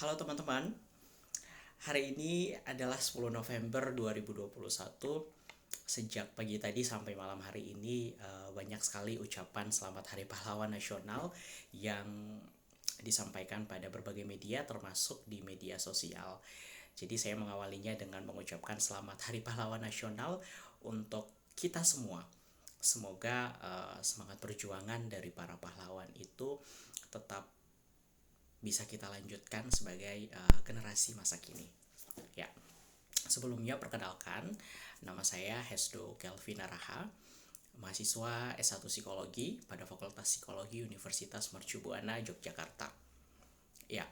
Halo teman-teman, hari ini adalah 10 November 2021. Sejak pagi tadi sampai malam hari ini banyak sekali ucapan Selamat Hari Pahlawan Nasional yang disampaikan pada berbagai media termasuk di media sosial. Jadi saya mengawalinya dengan mengucapkan Selamat Hari Pahlawan Nasional untuk kita semua. Semoga semangat perjuangan dari para pahlawan itu tetap bisa kita lanjutkan sebagai generasi masa kini. Ya, sebelumnya perkenalkan, nama saya Hesdo Kelvin Araha, mahasiswa S1 Psikologi pada Fakultas Psikologi Universitas Mercu Buana, Yogyakarta. Ya,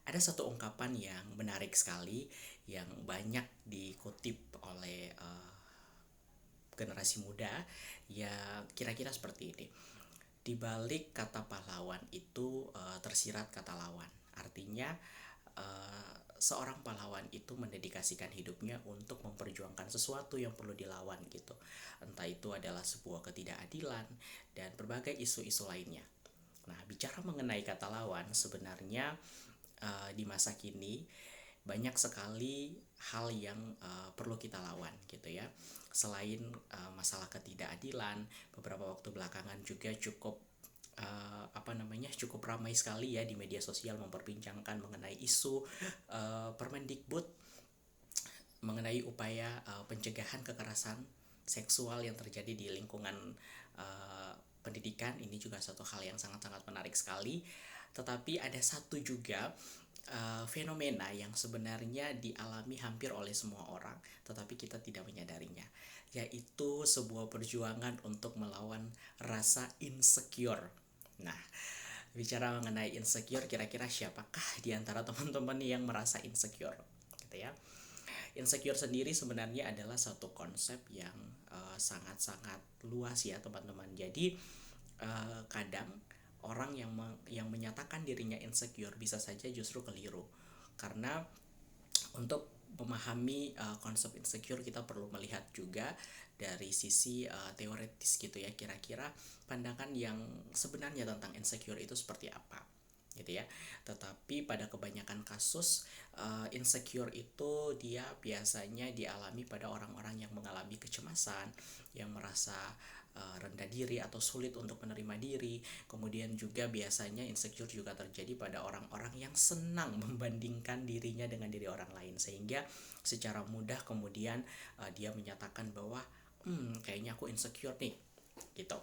ada satu ungkapan yang menarik sekali yang banyak dikutip oleh generasi muda, ya kira-kira seperti ini. Di balik kata pahlawan itu tersirat kata lawan. Artinya seorang pahlawan itu mendedikasikan hidupnya untuk memperjuangkan sesuatu yang perlu dilawan gitu. Entah itu adalah sebuah ketidakadilan dan berbagai isu-isu lainnya. Nah, bicara mengenai kata lawan, sebenarnya di masa kini banyak sekali hal yang perlu kita lawan gitu ya. Selain masalah ketidakadilan, beberapa waktu belakangan juga cukup ramai sekali ya di media sosial memperbincangkan mengenai isu Permendikbud mengenai upaya pencegahan kekerasan seksual yang terjadi di lingkungan pendidikan. Ini juga satu hal yang sangat-sangat menarik sekali. Tetapi ada satu juga fenomena yang sebenarnya dialami hampir oleh semua orang, tetapi kita tidak menyadarinya, yaitu sebuah perjuangan untuk melawan rasa insecure. Nah, bicara mengenai insecure, kira-kira siapakah di antara teman-teman yang merasa insecure? Gitu ya. Insecure sendiri sebenarnya adalah satu konsep yang sangat-sangat luas ya teman-teman. Jadi kadang orang yang menyatakan dirinya insecure bisa saja justru keliru. Karena untuk memahami konsep insecure kita perlu melihat juga dari sisi teoretis gitu ya, kira-kira pandangan yang sebenarnya tentang insecure itu seperti apa gitu ya. Tetapi pada kebanyakan kasus insecure itu dia biasanya dialami pada orang-orang yang mengalami kecemasan, yang merasa rendah diri atau sulit untuk menerima diri. Kemudian juga biasanya insecure juga terjadi pada orang-orang yang senang membandingkan dirinya dengan diri orang lain, sehingga secara mudah kemudian dia menyatakan bahwa kayaknya aku insecure nih gitu.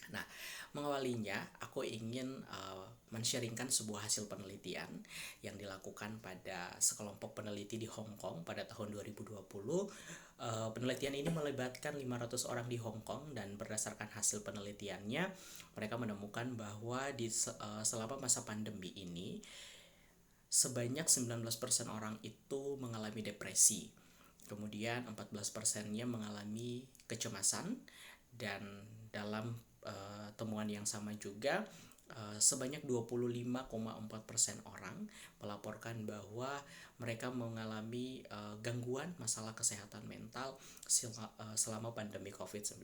Nah, mengawalinya aku ingin men-sharingkan sebuah hasil penelitian yang dilakukan pada sekelompok peneliti di Hong Kong pada tahun 2020. Penelitian ini melibatkan 500 orang di Hong Kong, dan berdasarkan hasil penelitiannya mereka menemukan bahwa selama masa pandemi ini sebanyak 19% orang itu mengalami depresi. Kemudian 14%-nya mengalami kecemasan, dan dalam temuan yang sama juga sebanyak 25,4% orang melaporkan bahwa mereka mengalami gangguan masalah kesehatan mental selama pandemi COVID-19.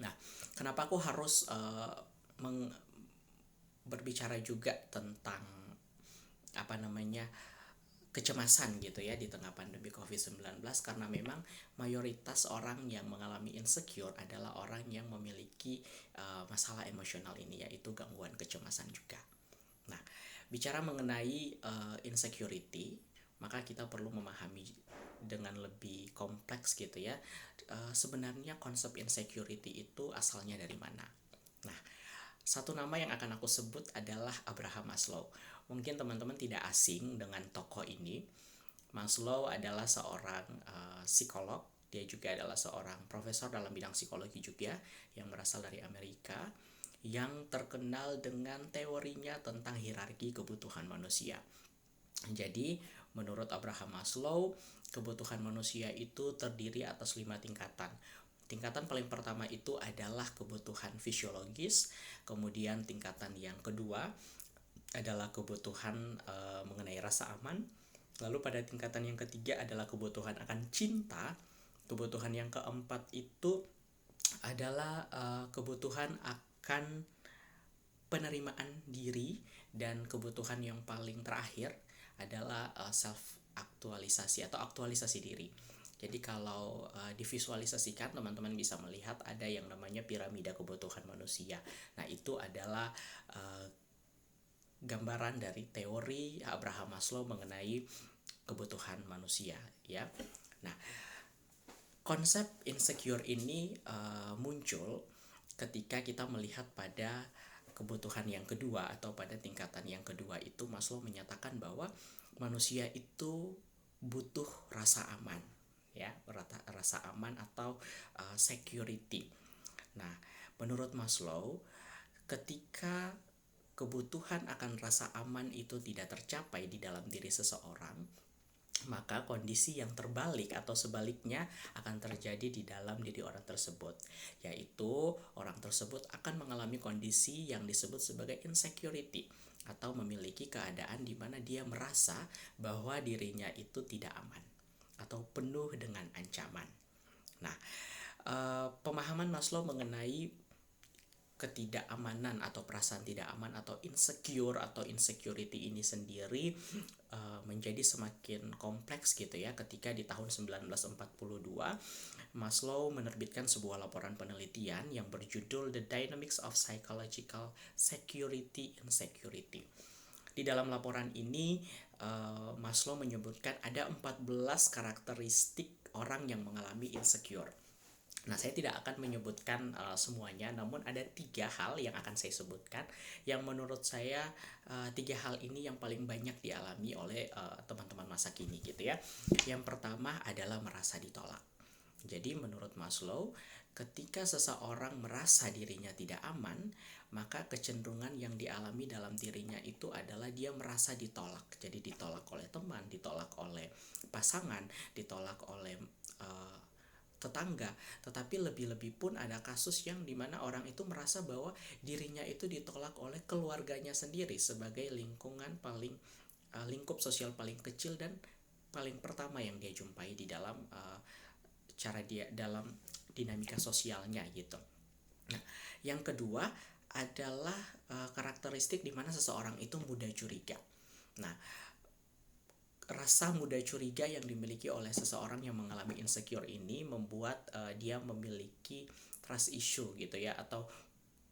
Nah, kenapa aku harus berbicara juga tentang kecemasan gitu ya di tengah pandemi COVID-19? Karena memang mayoritas orang yang mengalami insecure adalah orang yang memiliki masalah emosional ini, yaitu gangguan kecemasan juga. Nah, bicara mengenai insecurity, maka kita perlu memahami dengan lebih kompleks gitu ya. Sebenarnya konsep insecurity itu asalnya dari mana? Nah, satu nama yang akan aku sebut adalah Abraham Maslow. Mungkin teman-teman tidak asing dengan tokoh ini. Maslow adalah seorang psikolog. Dia juga adalah seorang profesor dalam bidang psikologi juga yang berasal dari Amerika, yang terkenal dengan teorinya tentang hierarki kebutuhan manusia. Jadi, menurut Abraham Maslow, kebutuhan manusia itu terdiri atas 5 tingkatan. Tingkatan paling pertama itu adalah kebutuhan fisiologis, kemudian tingkatan yang kedua adalah kebutuhan mengenai rasa aman, lalu pada tingkatan yang ketiga adalah kebutuhan akan cinta, kebutuhan yang keempat itu adalah kebutuhan akan penerimaan diri, dan kebutuhan yang paling terakhir adalah self aktualisasi atau aktualisasi diri. Jadi kalau divisualisasikan, teman-teman bisa melihat ada yang namanya piramida kebutuhan manusia. Nah, itu adalah gambaran dari teori Abraham Maslow mengenai kebutuhan manusia, ya. Nah, konsep insecure ini muncul ketika kita melihat pada kebutuhan yang kedua atau pada tingkatan yang kedua itu. Maslow menyatakan bahwa manusia itu butuh rasa aman, ya, rasa aman atau security. Nah, menurut Maslow, ketika kebutuhan akan rasa aman itu tidak tercapai di dalam diri seseorang, maka kondisi yang terbalik atau sebaliknya akan terjadi di dalam diri orang tersebut, yaitu orang tersebut akan mengalami kondisi yang disebut sebagai insecurity atau memiliki keadaan di mana dia merasa bahwa dirinya itu tidak aman atau penuh dengan ancaman. Nah, pemahaman Maslow mengenai ketidakamanan atau perasaan tidak aman atau insecure atau insecurity ini sendiri menjadi semakin kompleks gitu ya, ketika di tahun 1942 Maslow menerbitkan sebuah laporan penelitian yang berjudul The Dynamics of Psychological Security Insecurity. Di dalam laporan ini Maslow menyebutkan ada 14 karakteristik orang yang mengalami insecure. Nah, saya tidak akan menyebutkan semuanya, namun ada 3 hal yang akan saya sebutkan, yang menurut saya 3 hal ini yang paling banyak dialami oleh teman-teman masa kini gitu ya. Yang pertama adalah merasa ditolak. Jadi menurut Maslow, ketika seseorang merasa dirinya tidak aman, maka kecenderungan yang dialami dalam dirinya itu adalah dia merasa ditolak. Jadi ditolak oleh teman, ditolak oleh pasangan, ditolak oleh tetangga, tetapi lebih-lebih pun ada kasus yang dimana orang itu merasa bahwa dirinya itu ditolak oleh keluarganya sendiri sebagai lingkup sosial paling kecil dan paling pertama yang dia jumpai di dalam cara dia dalam dinamika sosialnya gitu. Nah, yang kedua adalah karakteristik di mana seseorang itu mudah curiga. Nah, rasa mudah curiga yang dimiliki oleh seseorang yang mengalami insecure ini membuat dia memiliki trust issue gitu ya, atau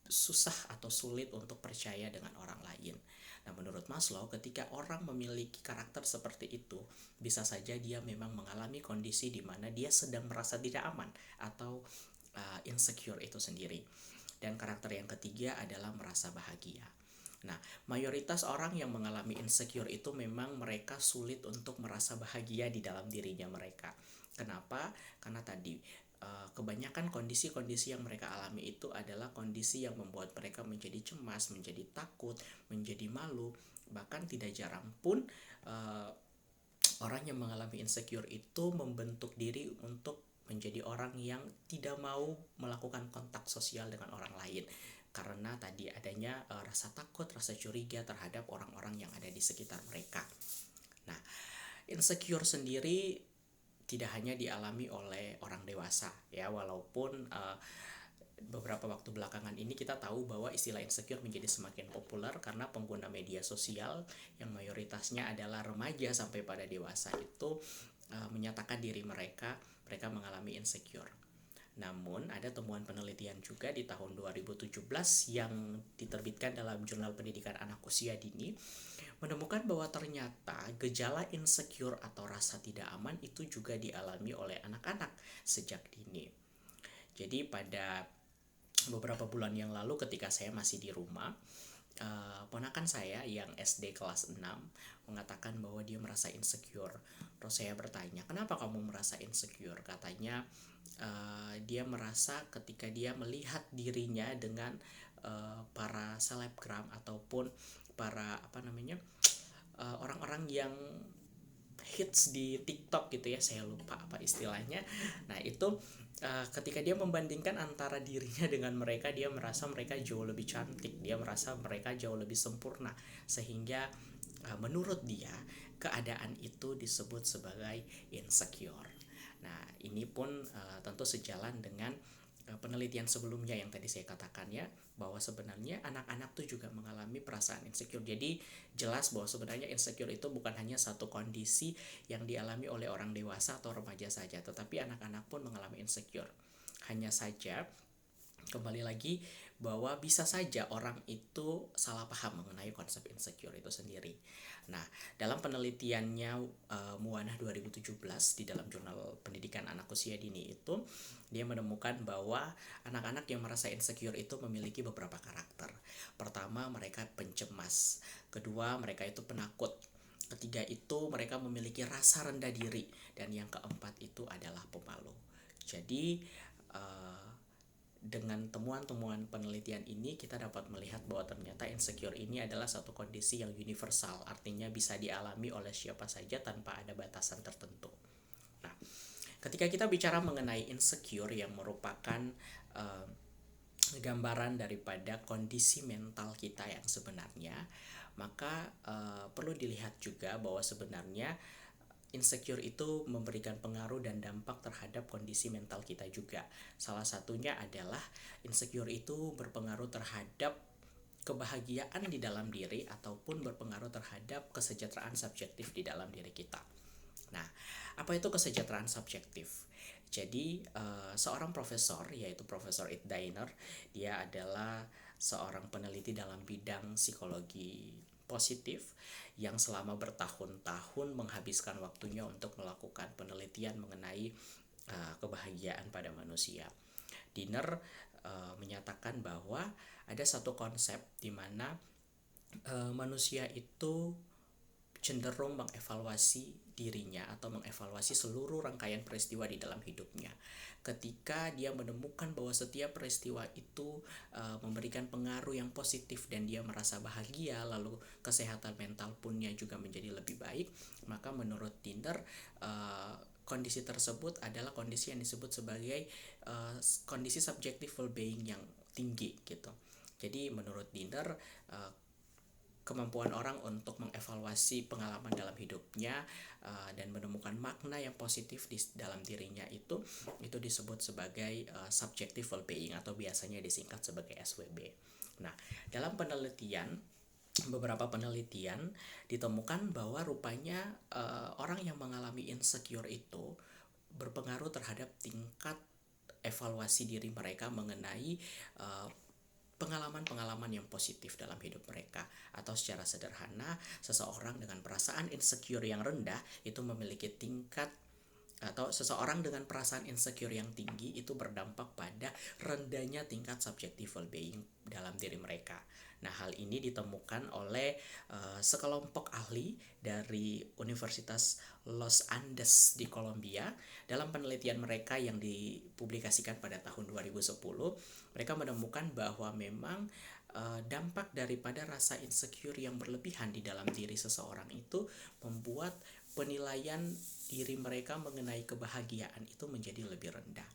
susah atau sulit untuk percaya dengan orang lain. Nah, menurut Maslow, ketika orang memiliki karakter seperti itu, bisa saja dia memang mengalami kondisi di mana dia sedang merasa tidak aman atau insecure itu sendiri. Dan karakter yang ketiga adalah merasa bahagia. Nah, mayoritas orang yang mengalami insecure itu memang mereka sulit untuk merasa bahagia di dalam dirinya mereka. Kenapa? Karena tadi kebanyakan kondisi-kondisi yang mereka alami itu adalah kondisi yang membuat mereka menjadi cemas, menjadi takut, menjadi malu. Bahkan tidak jarang pun orang yang mengalami insecure itu membentuk diri untuk menjadi orang yang tidak mau melakukan kontak sosial dengan orang lain, karena tadi adanya rasa takut, rasa curiga terhadap orang-orang yang ada di sekitar mereka. Nah, insecure sendiri tidak hanya dialami oleh orang dewasa ya, walaupun beberapa waktu belakangan ini kita tahu bahwa istilah insecure menjadi semakin populer karena pengguna media sosial yang mayoritasnya adalah remaja sampai pada dewasa itu menyatakan diri mereka mengalami insecure. Namun ada temuan penelitian juga di tahun 2017 yang diterbitkan dalam Jurnal Pendidikan Anak Usia Dini, menemukan bahwa ternyata gejala insecure atau rasa tidak aman itu juga dialami oleh anak-anak sejak dini. Jadi pada beberapa bulan yang lalu ketika saya masih di rumah, ponakan saya yang SD kelas 6 mengatakan bahwa dia merasa insecure. Terus saya bertanya, kenapa kamu merasa insecure? Katanya dia merasa ketika dia melihat dirinya dengan para selebgram ataupun para orang-orang yang hits di TikTok gitu ya, saya lupa apa istilahnya. Nah, itu ketika dia membandingkan antara dirinya dengan mereka, dia merasa mereka jauh lebih cantik, dia merasa mereka jauh lebih sempurna, sehingga menurut dia keadaan itu disebut sebagai insecure. Nah, ini pun tentu sejalan dengan penelitian sebelumnya yang tadi saya katakan ya, bahwa sebenarnya anak-anak tuh juga mengalami perasaan insecure. Jadi jelas bahwa sebenarnya insecure itu bukan hanya satu kondisi yang dialami oleh orang dewasa atau remaja saja, tetapi anak-anak pun mengalami insecure. Hanya saja kembali lagi bahwa bisa saja orang itu salah paham mengenai konsep insecure itu sendiri. Nah, dalam penelitiannya Muwanah 2017 di dalam jurnal pendidikan anak usia dini itu, dia menemukan bahwa anak-anak yang merasa insecure itu memiliki beberapa karakter. Pertama, mereka pencemas. Kedua, mereka itu penakut. Ketiga itu mereka memiliki rasa rendah diri. Dan yang keempat itu adalah pemalu. Jadi dengan temuan-temuan penelitian ini kita dapat melihat bahwa ternyata insecure ini adalah satu kondisi yang universal, artinya bisa dialami oleh siapa saja tanpa ada batasan tertentu. Nah, ketika kita bicara mengenai insecure yang merupakan gambaran daripada kondisi mental kita yang sebenarnya, maka perlu dilihat juga bahwa sebenarnya insecure itu memberikan pengaruh dan dampak terhadap kondisi mental kita juga. Salah satunya adalah insecure itu berpengaruh terhadap kebahagiaan di dalam diri ataupun berpengaruh terhadap kesejahteraan subjektif di dalam diri kita. Nah, apa itu kesejahteraan subjektif? Jadi, seorang profesor, yaitu Profesor Ed Diner, dia adalah seorang peneliti dalam bidang psikologi positif yang selama bertahun-tahun menghabiskan waktunya untuk melakukan penelitian mengenai kebahagiaan pada manusia. Diner menyatakan bahwa ada satu konsep di mana manusia itu cenderung mengevaluasi dirinya atau mengevaluasi seluruh rangkaian peristiwa di dalam hidupnya. Ketika dia menemukan bahwa setiap peristiwa itu memberikan pengaruh yang positif dan dia merasa bahagia, lalu kesehatan mental punnya juga menjadi lebih baik, maka menurut Tinder kondisi tersebut adalah kondisi yang disebut sebagai kondisi subjective well-being yang tinggi gitu. Jadi menurut Tinder kemampuan orang untuk mengevaluasi pengalaman dalam hidupnya dan menemukan makna yang positif di dalam dirinya itu disebut sebagai subjective well-being atau biasanya disingkat sebagai SWB. Nah, dalam beberapa penelitian ditemukan bahwa rupanya orang yang mengalami insecure itu berpengaruh terhadap tingkat evaluasi diri mereka mengenai pengalaman-pengalaman yang positif dalam hidup mereka. Atau secara sederhana, seseorang dengan perasaan insecure yang rendah itu memiliki tingkat, atau seseorang dengan perasaan insecure yang tinggi itu berdampak pada rendahnya tingkat subjective well-being dalam diri mereka. Nah, hal ini ditemukan oleh sekelompok ahli dari Universitas Los Andes di Kolombia. Dalam penelitian mereka yang dipublikasikan pada tahun 2010, mereka menemukan bahwa memang dampak daripada rasa insecure yang berlebihan di dalam diri seseorang itu membuat penilaian diri mereka mengenai kebahagiaan itu menjadi lebih rendah.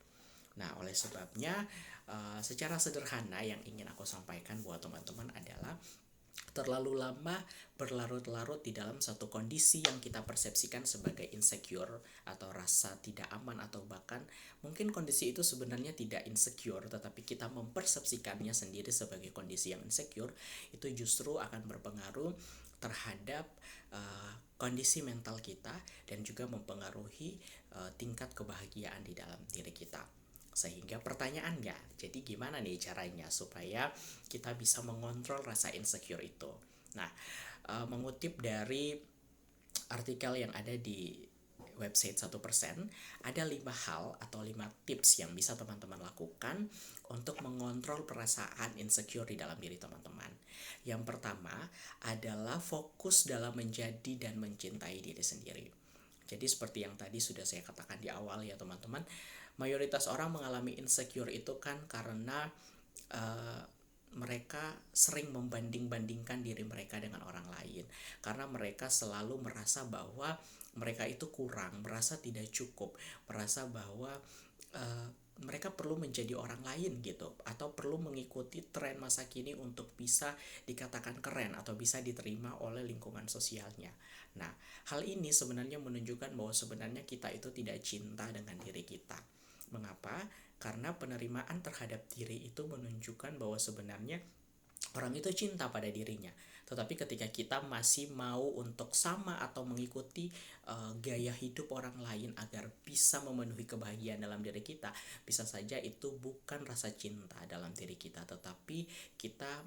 Nah, oleh sebabnya secara sederhana yang ingin aku sampaikan buat teman-teman adalah terlalu lama berlarut-larut di dalam satu kondisi yang kita persepsikan sebagai insecure atau rasa tidak aman, atau bahkan mungkin kondisi itu sebenarnya tidak insecure tetapi kita mempersepsikannya sendiri sebagai kondisi yang insecure, itu justru akan berpengaruh terhadap kondisi mental kita dan juga mempengaruhi tingkat kebahagiaan di dalam diri kita. Sehingga pertanyaannya, jadi gimana nih caranya supaya kita bisa mengontrol rasa insecure itu? Nah, mengutip dari artikel yang ada di website 1%, ada 5 hal atau 5 tips yang bisa teman-teman lakukan untuk mengontrol perasaan insecure di dalam diri teman-teman. Yang pertama adalah fokus dalam menjadi dan mencintai diri sendiri. Jadi seperti yang tadi sudah saya katakan di awal ya teman-teman, mayoritas orang mengalami insecure itu kan karena mereka sering membanding-bandingkan diri mereka dengan orang lain. Karena mereka selalu merasa bahwa mereka itu kurang, merasa tidak cukup, merasa bahwa mereka perlu menjadi orang lain gitu, atau perlu mengikuti tren masa kini untuk bisa dikatakan keren atau bisa diterima oleh lingkungan sosialnya. Nah, hal ini sebenarnya menunjukkan bahwa sebenarnya kita itu tidak cinta dengan diri kita. Mengapa? Karena penerimaan terhadap diri itu menunjukkan bahwa sebenarnya orang itu cinta pada dirinya. Tetapi ketika kita masih mau untuk sama atau mengikuti gaya hidup orang lain agar bisa memenuhi kebahagiaan dalam diri kita, bisa saja itu bukan rasa cinta dalam diri kita, tetapi kita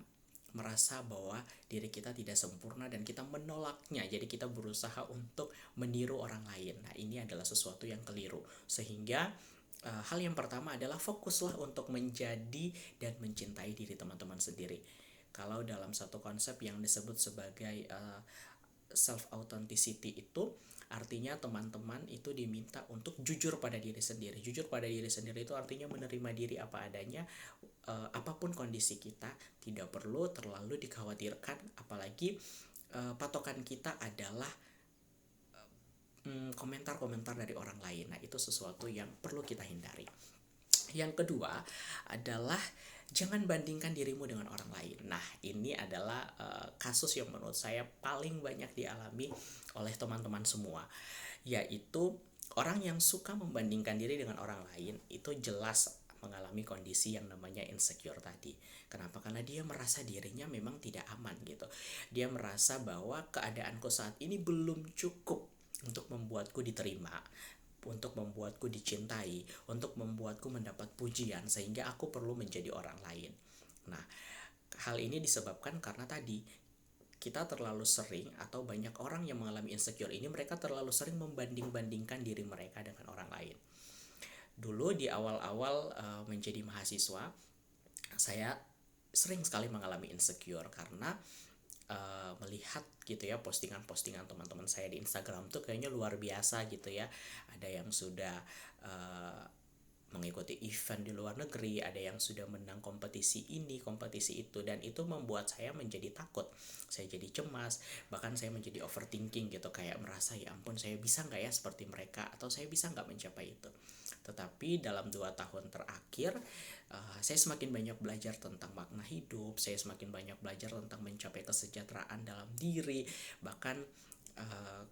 merasa bahwa diri kita tidak sempurna dan kita menolaknya. Jadi kita berusaha untuk meniru orang lain. Nah, ini adalah sesuatu yang keliru. Sehingga hal yang pertama adalah fokuslah untuk menjadi dan mencintai diri teman-teman sendiri. Kalau dalam satu konsep yang disebut sebagai self authenticity itu artinya teman-teman itu diminta untuk jujur pada diri sendiri. Jujur pada diri sendiri itu artinya menerima diri apa adanya, apapun kondisi kita, tidak perlu terlalu dikhawatirkan, apalagi patokan kita adalah komentar-komentar dari orang lain. Nah, itu sesuatu yang perlu kita hindari. Yang kedua adalah jangan bandingkan dirimu dengan orang lain. Nah, ini adalah kasus yang menurut saya paling banyak dialami oleh teman-teman semua, yaitu orang yang suka membandingkan diri dengan orang lain itu jelas mengalami kondisi yang namanya insecure tadi. Kenapa? Karena dia merasa dirinya memang tidak aman gitu. Dia merasa bahwa keadaanku saat ini belum cukup untuk membuatku diterima, untuk membuatku dicintai, untuk membuatku mendapat pujian, sehingga aku perlu menjadi orang lain. Nah, hal ini disebabkan karena tadi kita terlalu sering, atau banyak orang yang mengalami insecure ini, mereka terlalu sering membanding-bandingkan diri mereka dengan orang lain. Dulu di awal-awal menjadi mahasiswa, saya sering sekali mengalami insecure karena melihat gitu ya postingan-postingan teman-teman saya di Instagram tuh kayaknya luar biasa gitu ya. Ada yang sudah mengikuti event di luar negeri, ada yang sudah menang kompetisi ini, kompetisi itu, dan itu membuat saya menjadi takut, saya jadi cemas, bahkan saya menjadi overthinking gitu, kayak merasa ya ampun saya bisa nggak ya seperti mereka, atau saya bisa nggak mencapai itu. Tetapi dalam 2 tahun terakhir saya semakin banyak belajar tentang makna hidup, saya semakin banyak belajar tentang mencapai kesejahteraan dalam diri, bahkan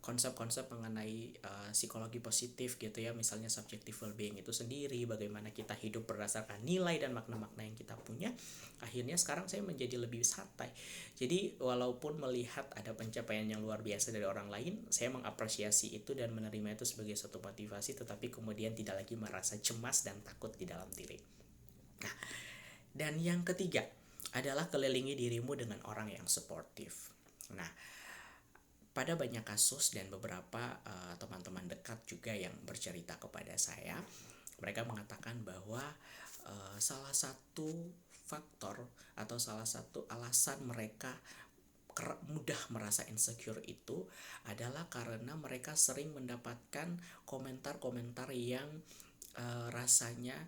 konsep-konsep mengenai psikologi positif gitu ya, misalnya subjective well-being itu sendiri, bagaimana kita hidup berdasarkan nilai dan makna-makna yang kita punya. Akhirnya sekarang saya menjadi lebih santai. Jadi walaupun melihat ada pencapaian yang luar biasa dari orang lain, saya mengapresiasi itu dan menerima itu sebagai suatu motivasi, tetapi kemudian tidak lagi merasa cemas dan takut di dalam diri. Nah, dan yang ketiga adalah kelilingi dirimu dengan orang yang suportif. Nah, pada banyak kasus dan beberapa teman-teman dekat juga yang bercerita kepada saya, mereka mengatakan bahwa salah satu faktor atau salah satu alasan mereka mudah merasa insecure itu adalah karena mereka sering mendapatkan komentar-komentar yang rasanya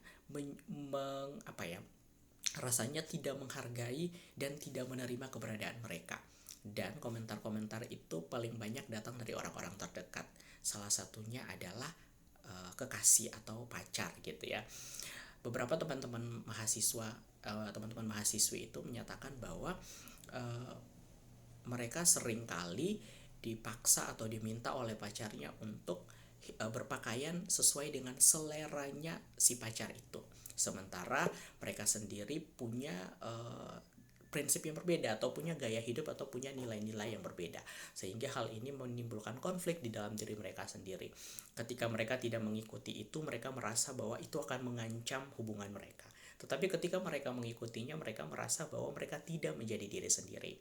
rasanya tidak menghargai dan tidak menerima keberadaan mereka. Dan komentar-komentar itu paling banyak datang dari orang-orang terdekat. Salah satunya adalah kekasih atau pacar gitu ya. Beberapa teman-teman mahasiswa, teman-teman mahasiswi itu menyatakan bahwa mereka seringkali dipaksa atau diminta oleh pacarnya untuk berpakaian sesuai dengan seleranya si pacar itu. Sementara mereka sendiri punya prinsip yang berbeda, atau punya gaya hidup, atau punya nilai-nilai yang berbeda, sehingga hal ini menimbulkan konflik di dalam diri mereka sendiri. Ketika mereka tidak mengikuti itu, mereka merasa bahwa itu akan mengancam hubungan mereka, tetapi ketika mereka mengikutinya, mereka merasa bahwa mereka tidak menjadi diri sendiri.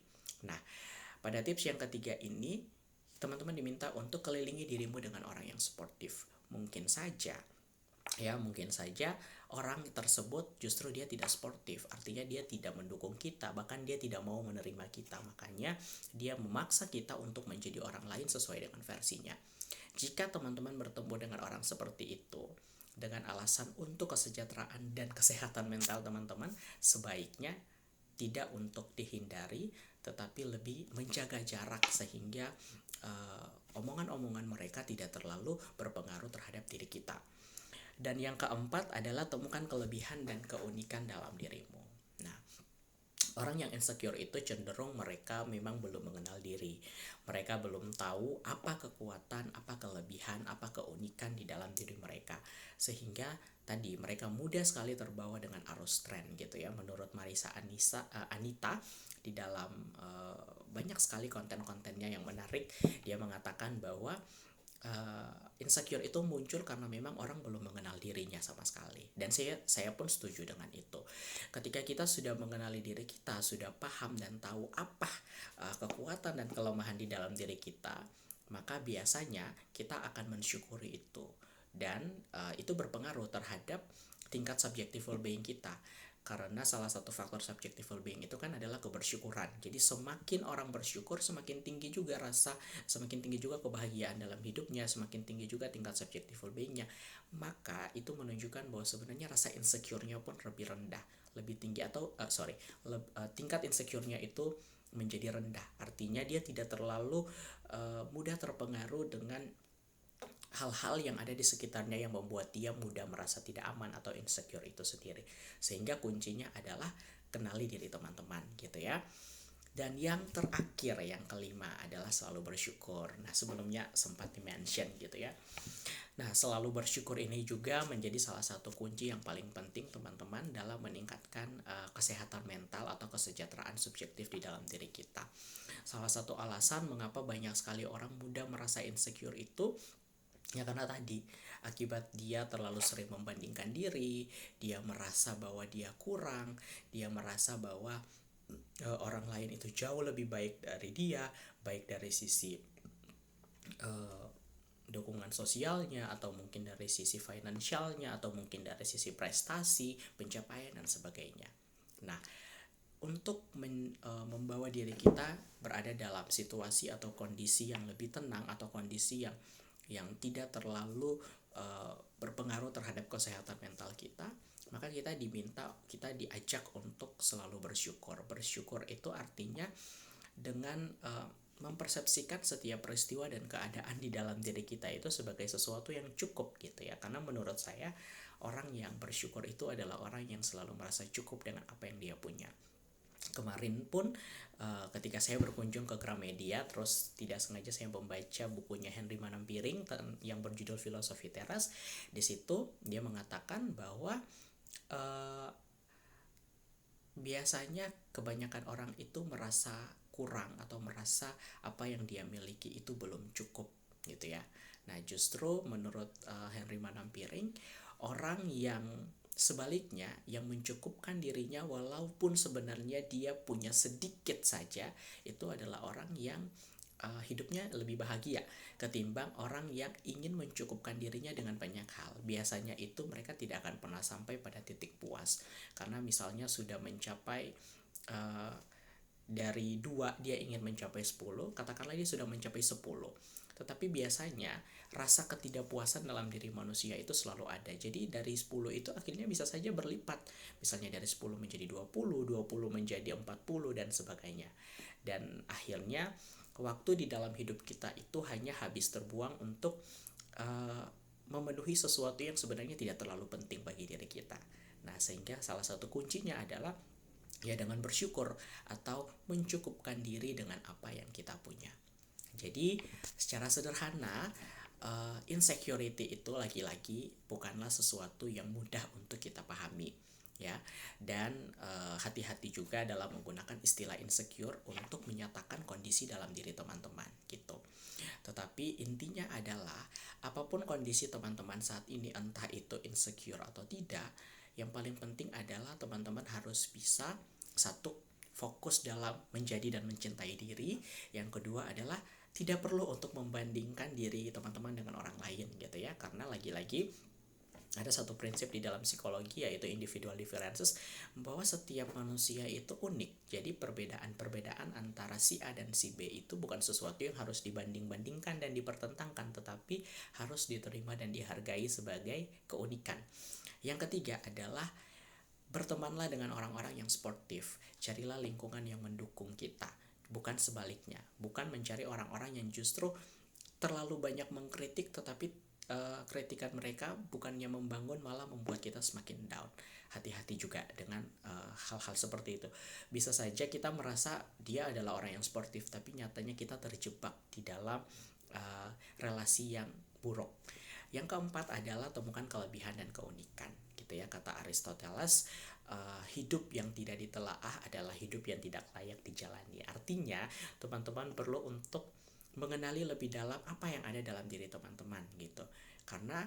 Nah, pada tips yang ketiga ini, teman-teman diminta untuk kelilingi dirimu dengan orang yang suportif. Mungkin saja orang tersebut justru dia tidak sportif, artinya dia tidak mendukung kita, bahkan dia tidak mau menerima kita, makanya dia memaksa kita untuk menjadi orang lain sesuai dengan versinya. Jika teman-teman bertemu dengan orang seperti itu dengan alasan untuk kesejahteraan dan kesehatan mental teman-teman, sebaiknya tidak untuk dihindari, tetapi lebih menjaga jarak sehingga omongan-omongan mereka tidak terlalu berpengaruh terhadap diri kita. Dan yang keempat adalah temukan kelebihan dan keunikan dalam dirimu. Nah, Orang yang insecure itu cenderung mereka memang belum mengenal diri. Mereka belum tahu apa kekuatan, apa kelebihan, apa keunikan di dalam diri mereka. Sehingga tadi mereka mudah sekali terbawa dengan arus tren gitu ya. Menurut Anita di dalam banyak sekali konten-kontennya yang menarik, dia mengatakan bahwa insecure itu muncul karena memang orang belum mengenal dirinya sama sekali, dan saya pun setuju dengan itu. Ketika kita sudah mengenali diri kita, sudah paham dan tahu apa kekuatan dan kelemahan di dalam diri kita, maka biasanya kita akan mensyukuri itu, dan itu berpengaruh terhadap tingkat subjective well-being kita. Karena salah satu faktor subjective well-being itu kan adalah kebersyukuran. Jadi semakin orang bersyukur, semakin tinggi juga kebahagiaan dalam hidupnya, semakin tinggi juga tingkat subjective well-beingnya. Maka itu menunjukkan bahwa sebenarnya rasa insecure-nya pun lebih rendah, lebih tinggi, atau tingkat insecure-nya itu menjadi rendah. Artinya dia tidak terlalu mudah terpengaruh dengan hal-hal yang ada di sekitarnya yang membuat dia mudah merasa tidak aman atau insecure itu sendiri. Sehingga kuncinya adalah kenali diri teman-teman gitu ya. Dan yang terakhir, yang kelima adalah selalu bersyukur. Nah, sebelumnya sempat di-mention gitu ya. Nah, selalu bersyukur ini juga menjadi salah satu kunci yang paling penting teman-teman dalam meningkatkan kesehatan mental atau kesejahteraan subjektif di dalam diri kita. Salah satu alasan mengapa banyak sekali orang mudah merasa insecure itu ya karena tadi akibat dia terlalu sering membandingkan diri, dia merasa bahwa dia kurang, dia merasa bahwa orang lain itu jauh lebih baik dari dia, baik dari sisi dukungan sosialnya, atau mungkin dari sisi finansialnya, atau mungkin dari sisi prestasi, pencapaian dan sebagainya. Nah, untuk membawa diri kita berada dalam situasi atau kondisi yang lebih tenang, atau kondisi yang tidak terlalu berpengaruh terhadap kesehatan mental kita, maka kita diajak untuk selalu bersyukur. Bersyukur itu artinya dengan mempersepsikan setiap peristiwa dan keadaan di dalam diri kita itu sebagai sesuatu yang cukup gitu ya. Karena menurut saya orang yang bersyukur itu adalah orang yang selalu merasa cukup dengan apa yang dia punya. Kemarin pun ketika saya berkunjung ke Gramedia, terus tidak sengaja saya membaca bukunya Henry Manampiring yang berjudul Filosofi Teras. Di situ dia mengatakan bahwa biasanya kebanyakan orang itu merasa kurang atau merasa apa yang dia miliki itu belum cukup gitu ya. Nah, justru menurut Henry Manampiring, orang yang sebaliknya, yang mencukupkan dirinya walaupun sebenarnya dia punya sedikit saja, itu adalah orang yang hidupnya lebih bahagia ketimbang orang yang ingin mencukupkan dirinya dengan banyak hal. Biasanya itu mereka tidak akan pernah sampai pada titik puas, karena misalnya sudah mencapai dari 2 dia ingin mencapai 10, katakanlah dia sudah mencapai 10. Tetapi biasanya rasa ketidakpuasan dalam diri manusia itu selalu ada. Jadi dari 10 itu akhirnya bisa saja berlipat. Misalnya dari 10 menjadi 20, 20 menjadi 40 dan sebagainya. Dan akhirnya waktu di dalam hidup kita itu hanya habis terbuang untuk memenuhi sesuatu yang sebenarnya tidak terlalu penting bagi diri kita. Nah, sehingga salah satu kuncinya adalah ya dengan bersyukur atau mencukupkan diri dengan apa yang kita punya. Jadi secara sederhana, insecurity itu lagi-lagi bukanlah sesuatu yang mudah untuk kita pahami ya, dan hati-hati juga dalam menggunakan istilah insecure untuk menyatakan kondisi dalam diri teman-teman gitu. Tetapi intinya adalah apapun kondisi teman-teman saat ini, entah itu insecure atau tidak, yang paling penting adalah teman-teman harus bisa satu, fokus dalam menjadi dan mencintai diri. Yang kedua adalah tidak perlu untuk membandingkan diri teman-teman dengan orang lain gitu ya, karena lagi-lagi ada satu prinsip di dalam psikologi, yaitu individual differences, bahwa setiap manusia itu unik. Jadi perbedaan antara si A dan si B itu bukan sesuatu yang harus dibanding-bandingkan dan dipertentangkan, tetapi harus diterima dan dihargai sebagai keunikan. Yang ketiga adalah bertemanlah dengan orang-orang yang sportif. Carilah lingkungan yang mendukung kita, bukan sebaliknya. Bukan mencari orang-orang yang justru terlalu banyak mengkritik tetapi kritikan mereka bukannya membangun malah membuat kita semakin down. Hati-hati juga dengan hal-hal seperti itu. Bisa saja kita merasa dia adalah orang yang sportif, tapi nyatanya kita terjebak di dalam uh, relasi yang buruk. Yang keempat adalah temukan kelebihan dan keunikan, gitu ya, kata Aristoteles. Hidup yang tidak ditelaah adalah hidup yang tidak layak dijalani. Artinya teman-teman perlu untuk mengenali lebih dalam apa yang ada dalam diri teman-teman gitu. Karena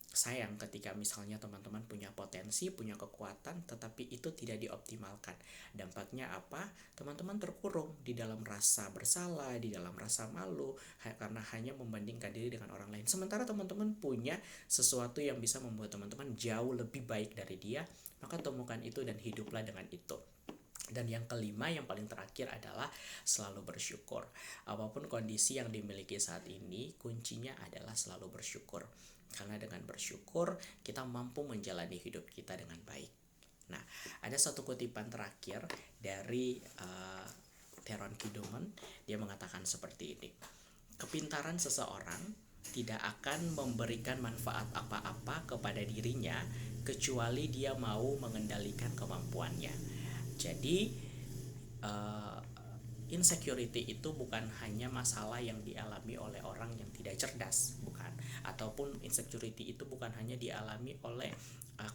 sayang ketika misalnya teman-teman punya potensi, punya kekuatan, tetapi itu tidak dioptimalkan. Dampaknya apa? Teman-teman terkurung di dalam rasa bersalah, di dalam rasa malu, karena hanya membandingkan diri dengan orang lain. Sementara teman-teman punya sesuatu yang bisa membuat teman-teman jauh lebih baik dari dia, maka temukan itu dan hiduplah dengan itu. Dan yang kelima, yang paling terakhir adalah selalu bersyukur. Apapun kondisi yang dimiliki saat ini, kuncinya adalah selalu bersyukur. Karena dengan bersyukur, kita mampu menjalani hidup kita dengan baik. Nah, ada satu kutipan terakhir dari Theron Kidumon. Dia mengatakan seperti ini. Kepintaran seseorang tidak akan memberikan manfaat apa-apa kepada dirinya kecuali dia mau mengendalikan kemampuannya. Jadi uh, insecurity itu bukan hanya masalah yang dialami oleh orang yang tidak cerdas, bukan. Ataupun insecurity itu bukan hanya dialami oleh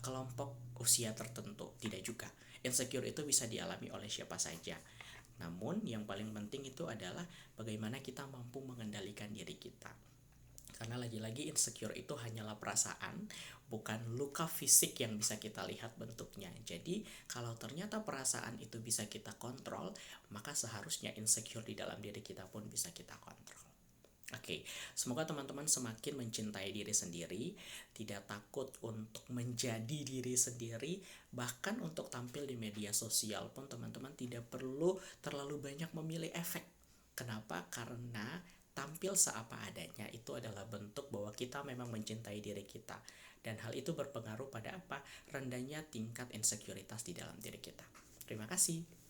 kelompok usia tertentu, tidak juga. Insecure itu bisa dialami oleh siapa saja. Namun yang paling penting itu adalah bagaimana kita mampu mengendalikan diri kita. Karena lagi-lagi insecure itu hanyalah perasaan, bukan luka fisik yang bisa kita lihat bentuknya. Jadi kalau ternyata perasaan itu bisa kita kontrol, maka seharusnya insecure di dalam diri kita pun bisa kita kontrol. Oke, semoga teman-teman semakin mencintai diri sendiri, tidak takut untuk menjadi diri sendiri, bahkan untuk tampil di media sosial pun teman-teman tidak perlu terlalu banyak memilih efek. Kenapa? Karena tampil seapa adanya itu adalah bentuk bahwa kita memang mencintai diri kita. Dan hal itu berpengaruh pada apa? Rendahnya tingkat insekuritas di dalam diri kita. Terima kasih.